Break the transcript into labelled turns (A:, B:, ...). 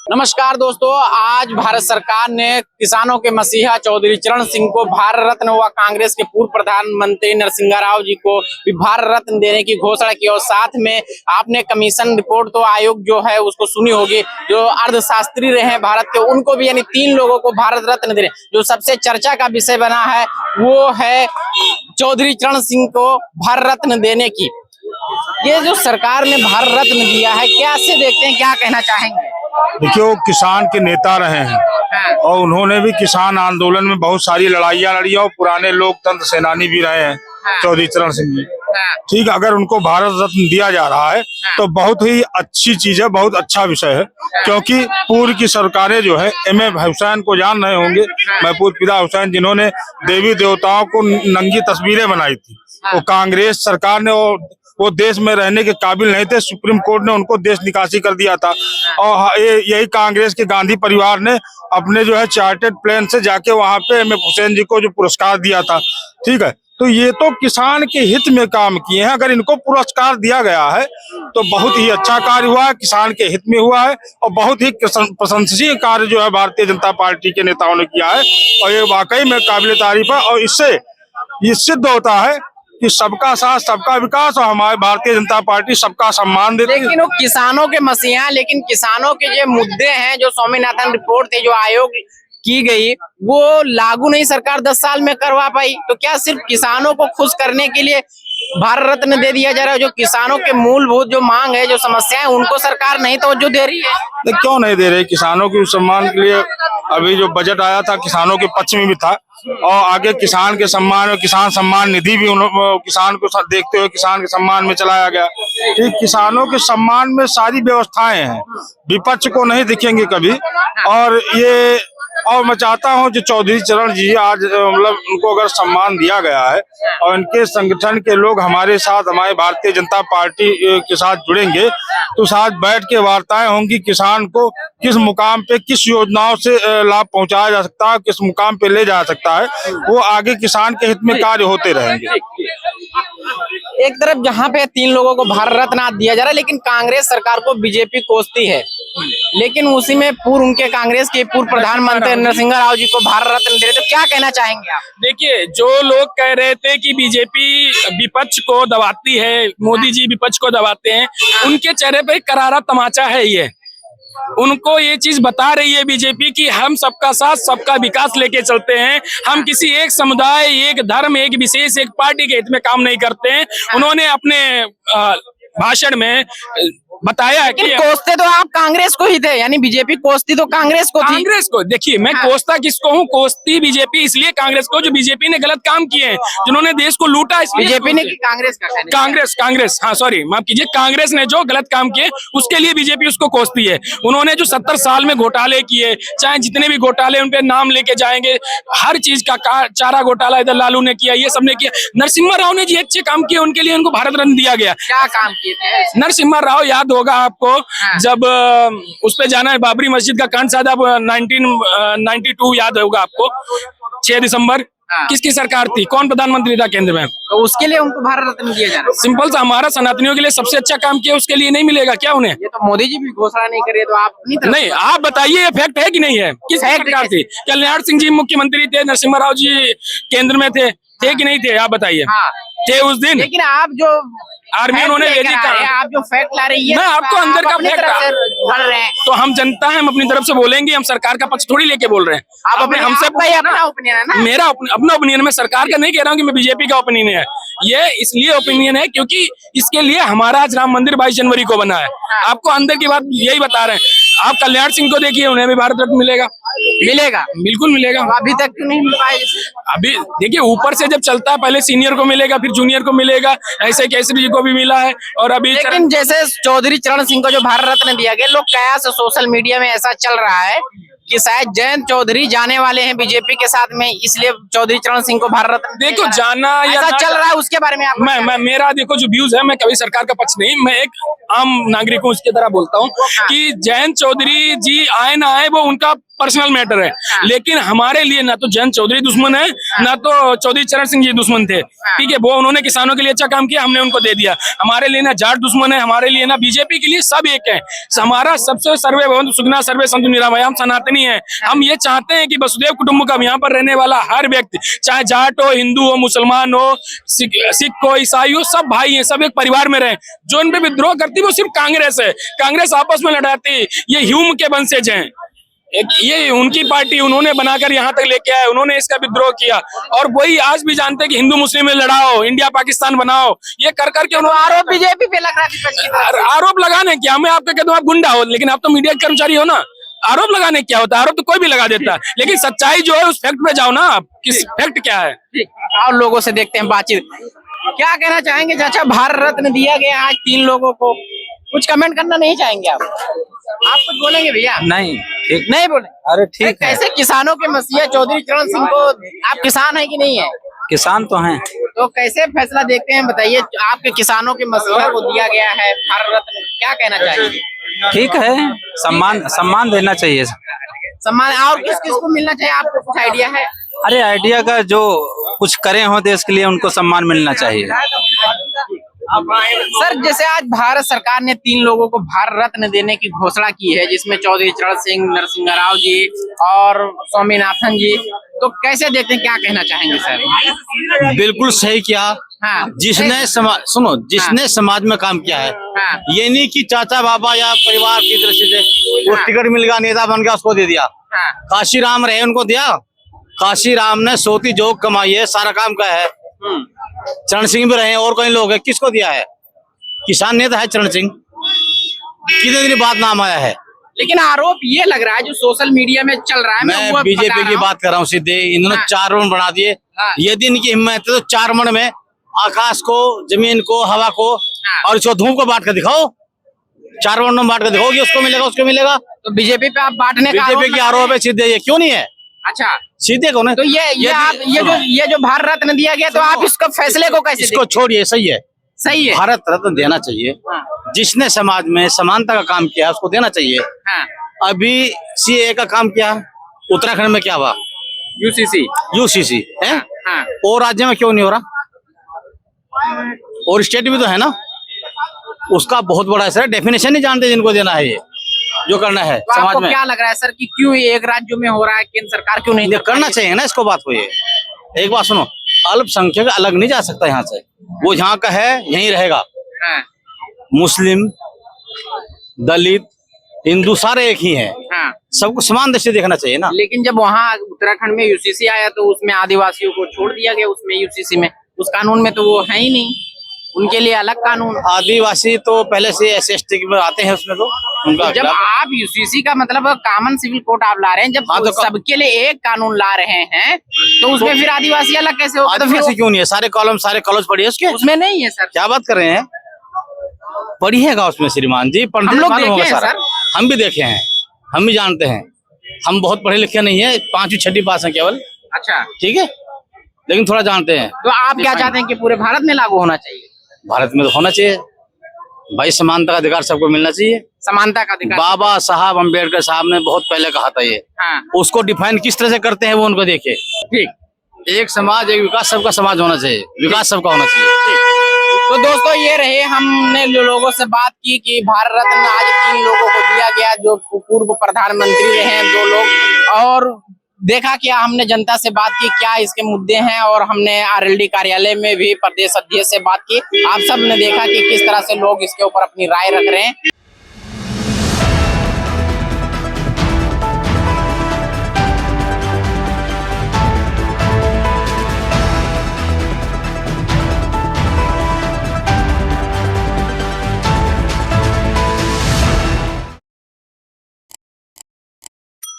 A: नमस्कार दोस्तों, आज भारत सरकार ने किसानों के मसीहा चौधरी चरण सिंह को भारत रत्न व कांग्रेस के पूर्व प्रधानमंत्री नरसिंह राव जी को भी भारत रत्न देने की घोषणा की। और साथ में आपने कमीशन रिपोर्ट तो आयोग जो है उसको सुनी होगी, जो अर्थशास्त्री रहे भारत के, उनको भी यानी 3 लोगों को भारत रत्न दे। जो सबसे चर्चा का विषय बना है वो है चौधरी चरण सिंह को भारत रत्न देने की। ये जो सरकार ने भारत रत्न दिया है, कैसे देखते हैं, क्या कहना चाहेंगे?
B: देखिए, वो किसान के नेता रहे हैं और उन्होंने भी किसान आंदोलन में बहुत सारी लड़ाइयाँ लड़ी और पुराने लोकतंत्र सेनानी भी रहे हैं चौधरी चरण सिंह जी। ठीक, अगर उनको भारत रत्न दिया जा रहा है तो बहुत ही अच्छी चीज है, बहुत अच्छा विषय है, क्योंकि पूर्व की सरकारें जो है M.F. हुसैन को जान रहे होंगे, महफूज फिदा हुसैन, जिन्होंने देवी देवताओं को नंगी तस्वीरें बनाई थी। वो कांग्रेस सरकार ने वो देश में रहने के काबिल नहीं थे, सुप्रीम कोर्ट ने उनको देश निकासी कर दिया था। और यही कांग्रेस के गांधी परिवार ने अपने जो है चार्टर्ड प्लेन से जाके वहां पे M.F. हुसैन जी को जो पुरस्कार दिया था। ठीक है, तो ये तो किसान के हित में काम किए हैं। अगर इनको पुरस्कार दिया गया है तो बहुत ही अच्छा कार्य हुआ है, किसान के हित में हुआ है और बहुत ही प्रशंसनीय कार्य जो है भारतीय जनता पार्टी के नेताओं ने किया है और ये वाकई में काबिल तारीफ है। और इससे ये सिद्ध होता है कि सबका साथ सबका विकास और हमारी भारतीय जनता पार्टी सबका सम्मान देती है।
A: लेकिन वो किसानों के मसीहा, लेकिन किसानों के जो मुद्दे हैं, जो स्वामीनाथन रिपोर्ट थी जो आयोग की गई, वो लागू नहीं सरकार 10 साल में करवा पाई। तो क्या सिर्फ किसानों को खुश करने के लिए भारत रत्न दे दिया जा रहा है? जो किसानों के मूलभूत जो मांग है, जो समस्याएं, उनको सरकार नहीं तवज्जो दे रही है।
B: क्यों नहीं दे रही? किसानों के सम्मान के लिए अभी जो बजट आया था किसानों के पक्ष में भी था और आगे किसान के सम्मान और किसान सम्मान निधि भी किसान को देखते हुए किसान के सम्मान में चलाया गया। ठीक, किसानों के सम्मान में सारी व्यवस्थाएं हैं, विपक्ष को नहीं दिखेंगे कभी। और मैं चाहता हूं जो चौधरी चरण जी आज मतलब उनको अगर सम्मान दिया गया है और इनके संगठन के लोग हमारे साथ, हमारे भारतीय जनता पार्टी के साथ जुड़ेंगे तो साथ बैठ के वार्ताएं होंगी, किसान को किस मुकाम पे किस योजनाओं से लाभ पहुंचाया जा सकता है, किस मुकाम पे ले जा सकता है, वो आगे किसान के हित में कार्य होते रहेंगे।
A: एक तरफ जहां पे 3 लोगों को भारत रत्न दिया जा रहा है, लेकिन कांग्रेस सरकार को बीजेपी कोसती है। लेकिन उसी में उनके कांग्रेस के पूर्व प्रधानमंत्री नरसिंह राव जी को भारत रत्न दे रहे, तो क्या कहना चाहेंगे आप?
C: देखिए, जो लोग कह रहे थे कि बीजेपी विपक्ष को दबाती है, मोदी जी विपक्ष को दबाते हैं, उनके चेहरे पे करारा तमाचा है। ये उनको ये चीज बता रही है बीजेपी कि हम सबका साथ सबका विकास लेके चलते हैं, हम किसी एक समुदाय, एक धर्म, एक विशेष, एक पार्टी के हित में काम नहीं करते हैं। उन्होंने अपने भाषण में बताया कि
A: कोसते तो आप कांग्रेस को ही थे, यानी बीजेपी कोसती तो कांग्रेस को थी।
C: कांग्रेस को देखिए, मैं कोसता किसको हूँ? कोसती बीजेपी इसलिए कांग्रेस को, जो बीजेपी ने गलत काम किए हैं, जिन्होंने देश को लूटा।
A: बीजेपी ने की कांग्रेस का?
C: कांग्रेस, हाँ सॉरी, माफ कीजिए, कांग्रेस ने जो गलत काम किए उसके लिए बीजेपी उसको कोसती है। उन्होंने जो 70 साल में घोटाले किए, चाहे जितने भी घोटाले, उनपे नाम लेके जाएंगे, हर चीज का चारा घोटाला इधर लालू ने किया, ये सबने किया। नरसिम्हा राव ने जी अच्छे काम किए, उनके लिए उनको भारत रत्न दिया गया।
A: क्या काम किए थे
C: नरसिम्हा राव? याद होगा आपको, जब उस पे जाना है बाबरी मस्जिद का कांड, शायद 1992 याद होगा आपको, 6 दिसंबर। किसकी सरकार थी? कौन प्रधानमंत्री था केंद्र में?
A: तो उसके लिए उनको भारत रत्न दिया जा रहा है।
C: सिंपल सा, हमारा सनातनियों के लिए सबसे अच्छा काम किया, उसके लिए नहीं मिलेगा क्या उन्हें?
A: ये तो मोदी जी भी घोषणा नहीं करे, तो आप
C: नहीं, आप बताइए ये फैक्ट है कि नहीं है? किस सरकार थी? कल्याण सिंह जी मुख्यमंत्री थे, नरसिम्हा राव जी केंद्र में थे कि नहीं थे? आप बताइए। थे उस दिन।
A: लेकिन आप जो
C: आर्मी उन्होंने
A: आप जो फैक्ट ला रही है,
C: मैं आपको अंदर का फैक्ट
A: भर रहे हैं।
C: तो हम जनता है, हम अपनी तरफ से बोलेंगे, हम सरकार का पक्ष थोड़ी लेके बोल रहे हैं।
A: आप अपने हमसे अपना ओपिनियन है ना?
C: मेरा अपना ओपिनियन, मैं सरकार का नहीं कह रहा हूँ कि मैं बीजेपी का ओपिनियन है। ये इसलिए ओपिनियन है क्योंकि इसके लिए हमारा आज राम मंदिर 22 जनवरी को बना है। आपको अंदर की बात यही बता रहे हैं। आप कल्याण सिंह को देखिए, उन्हें भी भारत रत्न मिलेगा। बिल्कुल मिलेगा।
A: अभी तक क्यों नहीं मिल पाया?
C: अभी देखिए, ऊपर से जब चलता है, पहले सीनियर को मिलेगा, फिर जूनियर को मिलेगा, ऐसे केसरी जी को भी मिला है। और अभी
A: लेकिन जैसे चौधरी चरण सिंह को जो भारत रत्न दिया गया, लोग कयास सोशल मीडिया में ऐसा चल रहा है कि शायद जयंत चौधरी जाने वाले हैं बीजेपी के साथ में, इसलिए चौधरी चरण सिंह को भारत रत्न।
C: देखो, जाना या
A: ऐसा चल रहा है, उसके बारे में आप?
C: मैं मेरा देखो जो व्यूज है, मैं कभी सरकार का पक्ष नहीं, मैं एक आम नागरिक हूँ, उसकी तरह बोलता हूँ कि जयंत चौधरी जी आए ना आए, वो उनका पर्सनल मैटर है, लेकिन हमारे लिए ना तो जयंत चौधरी दुश्मन है, ना तो चौधरी चरण सिंह जी दुश्मन थे। ठीक है, वो उन्होंने किसानों के लिए अच्छा काम किया, हमने उनको दे दिया। हमारे लिए ना जाट दुश्मन है, हमारे लिए ना बीजेपी के लिए, सब एक है। हमारा सबसे सर्वे भवन्तु सुखिनः सर्वे सन्तु निरामया, हम सनातनी है। हम ये चाहते हैं कि वसुधैव कुटुंबकम, यहाँ पर रहने वाला हर व्यक्ति, चाहे जाट हो, हिंदू हो, मुसलमान हो, सिख हो, ईसाई हो, सब भाई हैं, सब एक परिवार में रहे। जो इन पे विद्रोह करती वो सिर्फ कांग्रेस है, कांग्रेस आपस में लड़ाती। ये ह्यूम के वंशज हैं, ये उनकी पार्टी उन्होंने बनाकर यहाँ तक लेके आए, उन्होंने इसका विद्रोह किया। और वही आज भी जानते हैं कि हिंदू मुस्लिम में लड़ाओ, इंडिया पाकिस्तान बनाओ, ये कर करके उन्होंने
A: आरोप बीजेपी पे लग रहा है।
C: आरोप लगाने क्या, मैं आपको कहता हूँ आप गुंडा हो, लेकिन आप तो मीडिया के कर्मचारी हो ना। आरोप लगाने क्या होता है, आरोप तो कोई भी लगा देता है, लेकिन सच्चाई जो है उस फैक्ट पे जाओ ना आप, किस फैक्ट क्या है।
A: और लोगों से देखते हैं बातचीत। क्या कहना चाहेंगे चाचा, भारत रत्न दिया गया आज 3 लोगों को, कुछ कमेंट करना नहीं चाहेंगे आप कुछ बोलेंगे भैया?
D: नहीं, ठीक
A: नहीं बोले?
D: अरे ठीक है,
A: कैसे किसानों के मसीहा चौधरी चरण सिंह को, आप किसान है कि नहीं है?
D: किसान तो हैं।
A: तो कैसे फैसला देखते हैं, बताइए। आपके किसानों के मसीहा को दिया गया है भारत रत्न, क्या कहना चाहेंगे?
D: ठीक है, सम्मान देना चाहिए।
A: सम्मान और किस किस को मिलना चाहिए, आपको कुछ आइडिया है?
D: अरे आइडिया का जो कुछ करे हो देश के लिए उनको सम्मान मिलना चाहिए।
A: सर, जैसे आज भारत सरकार ने 3 लोगों को भारत रत्न देने की घोषणा की है, जिसमें चौधरी चरण सिंह, नरसिंह राव जी और स्वामीनाथन जी, तो कैसे देखते हैं, क्या कहना चाहेंगे सर?
E: बिल्कुल सही किया।
A: हाँ,
E: जिसने जिसने समाज में काम किया है,
A: हाँ,
E: ये नहीं कि चाचा बाबा या परिवार की दृष्टि से वो टिकट मिल गया, नेता बन गया, उसको दे दिया।
A: हाँ,
E: काशी राम रहे उनको दिया। काशी राम ने सोती जोग कमाई है, सारा काम का है। चरण सिंह भी रहे और कई लोग हैं, किसको दिया है? किसान नेता है चरण सिंह, कितने दिन बाद नाम आया है।
A: लेकिन आरोप ये लग रहा है जो सोशल मीडिया में चल रहा है,
E: मैं बीजेपी की बात कर रहा हूँ सीधे, इन्होंने
A: हाँ।
E: 4 मन बना दिए।
A: हाँ।
E: यदि इनकी हिम्मत है तो 4 मन में आकाश को, जमीन को, हवा को
A: हाँ।
E: और इसको धूप को बांट कर दिखाओ। 4 मन में बांट कर दिखाओ, उसको मिलेगा, उसको मिलेगा।
A: तो बीजेपी पे आप बांटने का
E: बीजेपी की आरोप है सीधे, ये क्यों नहीं है?
A: अच्छा,
E: सीधे कौन है?
A: तो ये जो भारत रत्न दिया गया, तो आप इसका फैसले को कैसे
E: इसको छोड़िए, सही है,
A: सही है?
E: भारत रत्न देना चाहिए।
A: हाँ।
E: जिसने समाज में समानता का काम किया उसको देना चाहिए।
A: हाँ,
E: अभी सीए का काम किया उत्तराखंड में, क्या हुआ? यूसीसी है।
A: हाँ,
E: और राज्य में क्यों नहीं हो रहा? और स्टेट भी तो है ना, उसका बहुत बड़ा असर है। डेफिनेशन नहीं जानते जिनको देना है, ये जो करना है
A: तो
E: समाज
A: आपको
E: में।
A: क्या लग रहा है सर कि क्यों ये एक राज्य में हो रहा है, केंद्र सरकार क्यों नहीं
E: ये करना चाहिए ना इसको, बात को। ये एक बात सुनो, अल्पसंख्यक अलग नहीं जा सकता यहाँ से, वो यहाँ का है यहीं रहेगा।
A: हाँ,
E: मुस्लिम, दलित, हिंदू सारे एक ही हैं,
A: हाँ।
E: सबको समान दृष्टि देखना चाहिए ना।
A: लेकिन जब वहाँ उत्तराखंड में यूसीसी आया तो उसमें आदिवासियों को छोड़ दिया गया, उसमें यूसीसी में, उस कानून में तो वो है ही नहीं, उनके लिए अलग कानून।
E: आदिवासी तो पहले से SC/ST में आते हैं, उसमें तो उनका
A: जब आप यूसीसी का मतलब कॉमन सिविल कोड आप ला रहे हैं, जब
E: हाँ, तो
A: सबके लिए एक कानून ला रहे हैं, तो उसमें फिर आदिवासी अलग कैसे होगा? तो
E: आदिवासी
A: फिर
E: क्यों नहीं है? सारे कॉलेज पढ़िए उसके,
A: उसमें नहीं है सर।
E: क्या बात कर रहे हैं? पढ़िएगा उसमें श्रीमान जी, पढ़ने
A: हम लोग
E: मालूम होगा
A: देखे हैं
E: सारा।
A: सर।
E: हम भी देखे हैं, हम भी जानते हैं। हम बहुत पढ़े लिखे नहीं है, 5वीं 6वीं पास है केवल,
A: अच्छा,
E: ठीक है, लेकिन थोड़ा जानते हैं।
A: तो आप क्या चाहते हैं कि पूरे भारत में लागू होना चाहिए?
E: भारत में तो होना चाहिए भाई, समानता का अधिकार सबको मिलना चाहिए।
A: समानता का अधिकार।
E: बाबा साहब अम्बेडकर साहब ने बहुत पहले कहा था ये।
A: हाँ,
E: उसको डिफाइन किस तरह से करते हैं वो उनको देखिए।
A: ठीक।
E: एक समाज, एक विकास, सबका समाज होना चाहिए, विकास सबका होना चाहिए।
A: तो दोस्तों ये रहे, हमने लोगों से बात की कि भारत रत्न आज 3 लोगों को दिया गया, जो पूर्व प्रधानमंत्री रहे हैं 2 लोग, और देखा क्या, हमने जनता से बात की क्या इसके मुद्दे हैं, और हमने RLD कार्यालय में भी प्रदेश अध्यक्ष से बात की। आप सब ने देखा कि किस तरह से लोग इसके ऊपर अपनी राय रख रहे हैं।